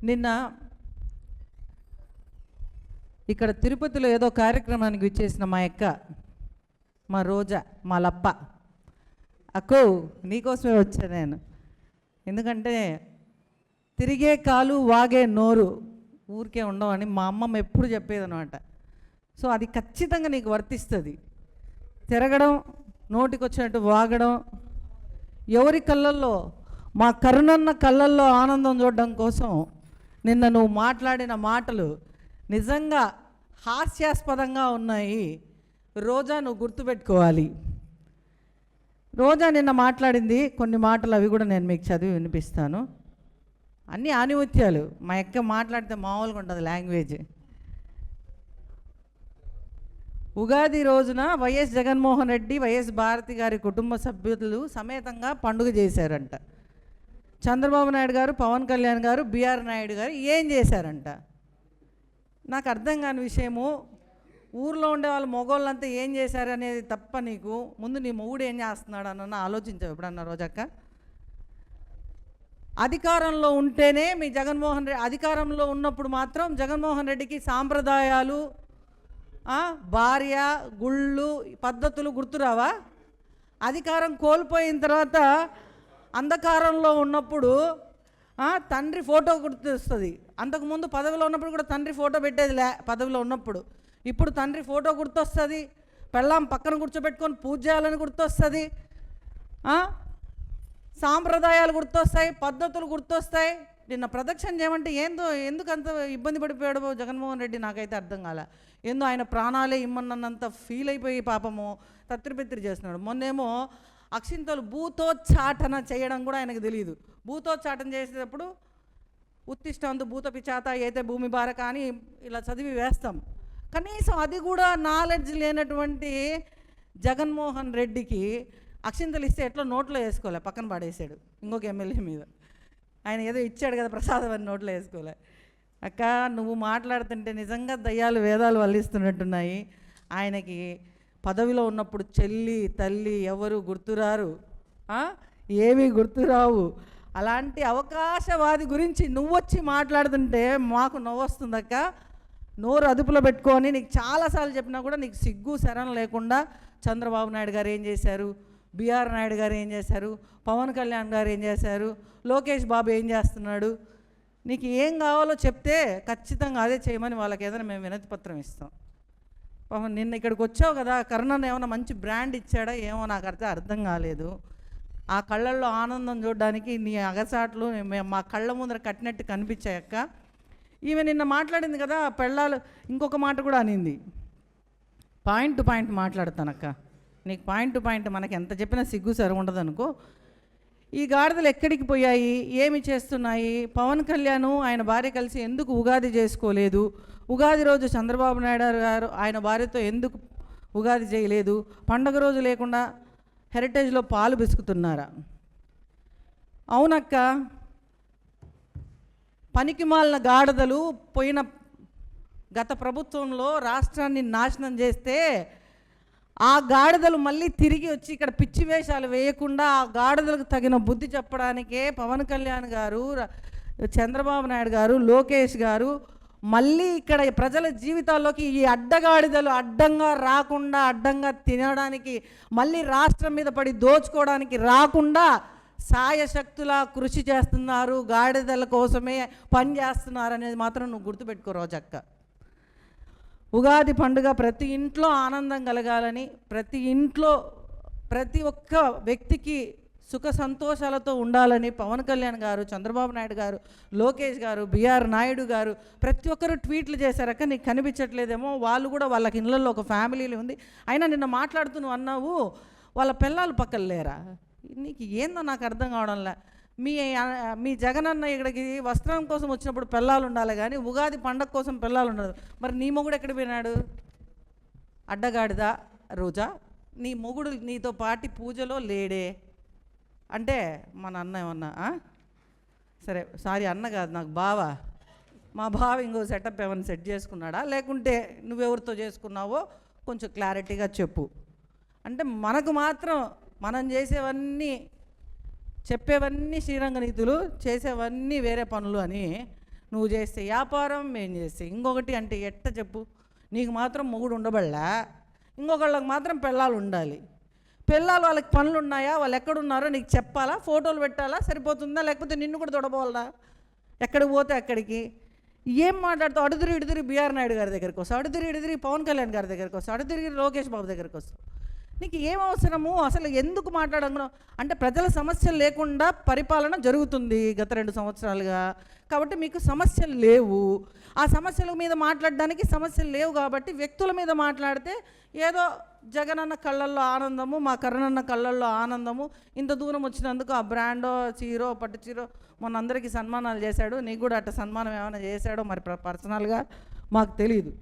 నిన్న ఇక్కడ తిరుపతిలో ఏదో కార్యక్రమానికి విచ్చేసిన మా అక్క, మా రోజా, మా లప్ప, అక్కో నీకోసమే వచ్చా నేను. ఎందుకంటే తిరిగే కాలు వాగే నోరు ఊరికే ఉండవని మా అమ్మమ్మ ఎప్పుడు చెప్పేదనమాట. సో అది ఖచ్చితంగా నీకు వర్తిస్తుంది. తిరగడం, నోటికొచ్చినట్టు వాగడం, ఎవరి కళ్ళల్లో, మా కరుణన్న కళ్ళల్లో ఆనందం చూడడం కోసం నిన్న నువ్వు మాట్లాడిన మాటలు నిజంగా హాస్యాస్పదంగా ఉన్నాయి. రోజా, నువ్వు గుర్తుపెట్టుకోవాలి. రోజా నిన్న మాట్లాడింది కొన్ని మాటలు, అవి కూడా నేను మీకు చదివి వినిపిస్తాను. అన్నీ ఆనిముత్యాలు. మా అక్క మాట్లాడితే మామూలుగా ఉంటుంది లాంగ్వేజ్. ఉగాది రోజున వైఎస్ జగన్మోహన్ రెడ్డి, వైఎస్ భారతి గారి కుటుంబ సభ్యులు సమేతంగా పండుగ చేశారంట. చంద్రబాబు నాయుడు గారు, పవన్ కళ్యాణ్ గారు, బిఆర్ నాయుడు గారు ఏం చేశారంట? నాకు అర్థం కాని విషయము. ఊర్లో ఉండే వాళ్ళు మగోళ్ళంతా ఏం చేశారు అనేది తప్ప నీకు ముందు నీ మొగుడు ఏం చేస్తున్నాడు అన్న ఆలోచించావు ఎప్పుడన్నా రోజక్క? అధికారంలో ఉంటేనే మీ జగన్మోహన్ రెడ్డి, అధికారంలో ఉన్నప్పుడు మాత్రం జగన్మోహన్ రెడ్డికి సాంప్రదాయాలు, భార్య, గుళ్ళు, పద్ధతులు గుర్తురావా? అధికారం కోల్పోయిన తర్వాత అంధకారంలో ఉన్నప్పుడు తండ్రి ఫోటో గుర్తొస్తుంది. అంతకుముందు పదవిలో ఉన్నప్పుడు కూడా తండ్రి ఫోటో పెట్టేది లే, పదవిలో ఉన్నప్పుడు. ఇప్పుడు తండ్రి ఫోటో గుర్తొస్తుంది, పెళ్ళాం పక్కన కూర్చోబెట్టుకొని పూజ చేయాలని గుర్తొస్తుంది, సాంప్రదాయాలు గుర్తొస్తాయి, పద్ధతులు గుర్తొస్తాయి. నిన్న ప్రదక్షిణ చేయమంటే ఎందుకు అంత ఇబ్బంది పడిపోయాడు జగన్మోహన్ రెడ్డి నాకైతే అర్థం కాలే. ఏందో ఆయన ప్రాణాలే ఇమ్మన్నంత ఫీల్ అయిపోయి పాపము తత్రిపెత్తిరి చేస్తున్నాడు. మొన్నేమో అక్షింతలు భూతోచ్చాటన చేయడం కూడా ఆయనకు తెలియదు. భూతోచ్చాటన చేసేటప్పుడు ఉత్తిష్టంతు భూత పిచాత అయితే భూమి భారక అని ఇలా చదివి వేస్తాం. కనీసం అది కూడా నాలెడ్జ్ లేనటువంటి జగన్మోహన్ రెడ్డికి అక్షింతలు ఇస్తే ఎట్లా నోట్లో వేసుకోలే, పక్కన పడేసాడు ఇంకొక ఎమ్మెల్యే మీద. ఆయన ఏదో ఇచ్చాడు కదా ప్రసాదం అని నోట్లో వేసుకోలే. అక్క, నువ్వు మాట్లాడుతుంటే నిజంగా దయ్యాలు వేదాలు వల్లిస్తున్నట్టున్నాయి. ఆయనకి పదవిలో ఉన్నప్పుడు చెల్లి, తల్లి ఎవరు గుర్తురారు, ఏమీ గుర్తురావు. అలాంటి అవకాశవాది గురించి నువ్వొచ్చి మాట్లాడుతుంటే మాకు నవ్వొస్తుందక్క. నోరు అదుపులో పెట్టుకొని, నీకు చాలాసార్లు చెప్పినా కూడా నీకు సిగ్గు శరం లేకుండా చంద్రబాబు నాయుడు గారు ఏం చేశారు, బిఆర్ నాయుడు గారు ఏం చేశారు, పవన్ కళ్యాణ్ గారు ఏం చేశారు, లోకేష్ బాబు ఏం చేస్తున్నాడు, నీకు ఏం కావాలో చెప్తే ఖచ్చితంగా అదే చేయమని వాళ్ళకి ఏదైనా మేము వినతి పత్రం ఇస్తాం. పాపం నిన్న ఇక్కడికి వచ్చావు కదా, కరుణన్న ఏమైనా మంచి బ్రాండ్ ఇచ్చాడా ఏమో నాకు అర్థం కాలేదు. ఆ కళ్ళల్లో ఆనందం చూడడానికి నీ అగసాట్లు మా కళ్ళ ముందర కట్టినట్టు కనిపించాయక్క. ఈమె నిన్న మాట్లాడింది కదా పెళ్ళాలు, ఇంకొక మాట కూడా అనింది. పాయింట్ టు పాయింట్ మాట్లాడతానక్క, నీకు పాయింట్ టు పాయింట్ మనకి ఎంత చెప్పినా సిగ్గు సరి ఉండదు అనుకో. ఈ గాడిదలు ఎక్కడికి పోయాయి, ఏమి చేస్తున్నాయి, పవన్ కళ్యాణ్ ఆయన భార్య కలిసి ఎందుకు ఉగాది చేసుకోలేదు, ఉగాది రోజు చంద్రబాబు నాయుడు గారు ఆయన భార్యతో ఎందుకు ఉగాది చేయలేదు, పండగ రోజు లేకుండా హెరిటేజ్లో పాలు బిసుకుతున్నారా? అవునక్క, పనికిమాలిన గాడిదలు పోయిన గత ప్రభుత్వంలో రాష్ట్రాన్ని నాశనం చేస్తే ఆ గాడిదలు మళ్ళీ తిరిగి వచ్చి ఇక్కడ పిచ్చి వేషాలు వేయకుండా ఆ గాడిదలకు తగిన బుద్ధి చెప్పడానికే పవన్ కళ్యాణ్ గారు, చంద్రబాబు నాయుడు గారు, లోకేష్ గారు మళ్ళీ ఇక్కడ ప్రజల జీవితాల్లోకి ఈ అడ్డగాడిదలు అడ్డంగా రాకుండా, అడ్డంగా తినడానికి, మళ్ళీ రాష్ట్రం మీద పడి దోచుకోవడానికి రాకుండా సాయశక్తులా కృషి చేస్తున్నారు, గాడిదల కోసమే పని చేస్తున్నారు అనేది మాత్రం నువ్వు గుర్తుపెట్టుకో రోజక్క. ఉగాది పండుగ ప్రతి ఇంట్లో ఆనందం కలగాలని, ప్రతి ఇంట్లో ప్రతి ఒక్క వ్యక్తికి సుఖ సంతోషాలతో ఉండాలని పవన్ కళ్యాణ్ గారు, చంద్రబాబు నాయుడు గారు, లోకేష్ గారు, బిఆర్ నాయుడు గారు ప్రతి ఒక్కరు ట్వీట్లు చేశారక్క. నీకు కనిపించట్లేదేమో, వాళ్ళు కూడా వాళ్ళకి ఇళ్ళల్లో ఒక ఫ్యామిలీలు ఉంది. అయినా నిన్న మాట్లాడుతూ నువ్వు అన్నావు వాళ్ళ పిల్లలు పక్కన లేరా? నీకు ఏందో నాకు అర్థం కావడంలే. మీ జగనన్న ఇక్కడికి వస్త్రం కోసం వచ్చినప్పుడు పిల్లలు ఉండాలి కానీ ఉగాది పండగ కోసం పిల్లలు ఉండదు. మరి నీ మొగుడు ఎక్కడ పోయినాడు? అడ్డగాడిదా రోజా? నీ మొగుడు నీతో పాటి పూజలో లేడే అంటే మన అన్న ఏమన్నా సరే, సారీ అన్న కాదు నాకు బావ, మా బావ ఇంకో సెటప్ ఏమైనా సెట్ చేసుకున్నాడా, లేకుంటే నువ్వెవరితో చేసుకున్నావో కొంచెం క్లారిటీగా చెప్పు. అంటే మనకు మాత్రం మనం చేసేవన్నీ, చెప్పేవన్నీ శ్రీరంగ నీతులు, చేసేవన్నీ వేరే పనులు అని నువ్వు చేస్తే వ్యాపారం, మేము చేస్తే ఇంకొకటి. అంటే ఎట్ట చెప్పు? నీకు మాత్రం మొగుడు ఉండబడలా, ఇంకొకళ్ళకి మాత్రం పిల్లలు ఉండాలి. పిల్లలు వాళ్ళకి పనులు ఉన్నాయా, వాళ్ళు ఎక్కడున్నారో నీకు చెప్పాలా, ఫోటోలు పెట్టాలా, సరిపోతుందా? లేకపోతే నిన్ను కూడా తొడబోవాలా? ఎక్కడికి పోతే అక్కడికి ఏం మాట్లాడుతావు? అడుదిరి ఇడుదిరి బీఆర్ నాయుడు గారి దగ్గరికి వస్తావు, అడుదిరి ఇడుదిరి పవన్ కళ్యాణ్ గారి దగ్గరికి వస్తావు, అడుదిరి లోకేష్ బాబు దగ్గరికి వస్తావు. నీకు ఏం అవసరము? అసలు ఎందుకు మాట్లాడను? అంటే ప్రజల సమస్యలు లేకుండా పరిపాలన జరుగుతుంది గత 2 సంవత్సరాలుగా. కాబట్టి మీకు సమస్యలు లేవు. ఆ సమస్యల మీద మాట్లాడడానికి సమస్యలు లేవు కాబట్టి వ్యక్తుల మీద మాట్లాడితే ఏదో జగనన్న కళ్ళల్లో ఆనందము, మా కరుణన్న కళ్ళల్లో ఆనందము. ఇంత దూరం వచ్చినందుకు ఆ బ్రాండో, చీరో, పట్టు చీరో మొన్న అందరికీ సన్మానాలు చేశాడు. నీకు కూడా అట్ట సన్మానం ఏమైనా చేశాడో మరి పర్సనల్గా మాకు తెలియదు.